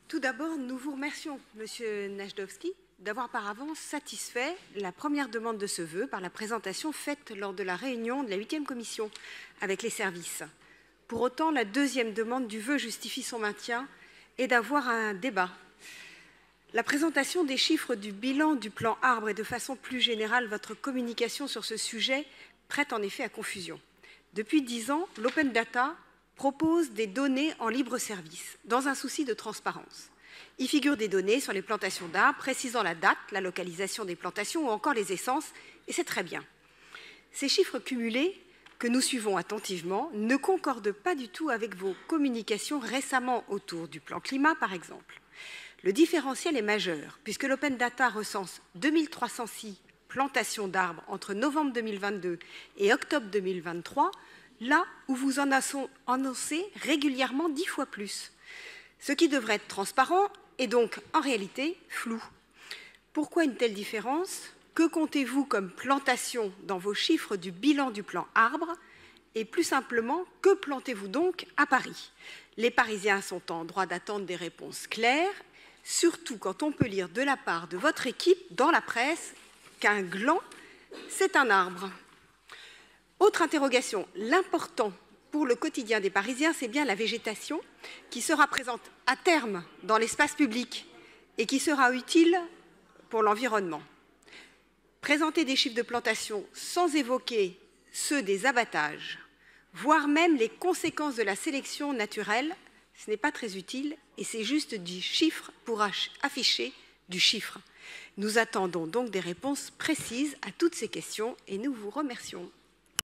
Tout d'abord, nous vous remercions, Monsieur Najdovski, d'avoir par avance satisfait la première demande de ce vœu par la présentation faite lors de la réunion de la 8e commission avec les services. Pour autant, la deuxième demande du vœu justifie son maintien et d'avoir un débat. La présentation des chiffres du bilan du plan arbre et de façon plus générale votre communication sur ce sujet prête en effet à confusion. Depuis 10 ans, l'Open Data propose des données en libre service, dans un souci de transparence. Y figurent des données sur les plantations d'arbres, précisant la date, la localisation des plantations ou encore les essences, et c'est très bien. Ces chiffres cumulés, que nous suivons attentivement, ne concordent pas du tout avec vos communications récemment autour du plan climat, par exemple. Le différentiel est majeur, puisque l'Open Data recense 2306 plantations d'arbres entre novembre 2022 et octobre 2023, là où vous en annoncez régulièrement 10 fois plus. Ce qui devrait être transparent est donc en réalité flou. Pourquoi une telle différence? Que comptez-vous comme plantation dans vos chiffres du bilan du plan arbre? Et plus simplement, que plantez-vous donc à Paris? Les Parisiens sont en droit d'attendre des réponses claires, surtout quand on peut lire de la part de votre équipe dans la presse qu'un gland, c'est un arbre. Autre interrogation, l'important pour le quotidien des Parisiens, c'est bien la végétation qui sera présente à terme dans l'espace public et qui sera utile pour l'environnement. Présenter des chiffres de plantation sans évoquer ceux des abattages, voire même les conséquences de la sélection naturelle, ce n'est pas très utile et c'est juste du chiffre pour afficher du chiffre. Nous attendons donc des réponses précises à toutes ces questions et nous vous remercions.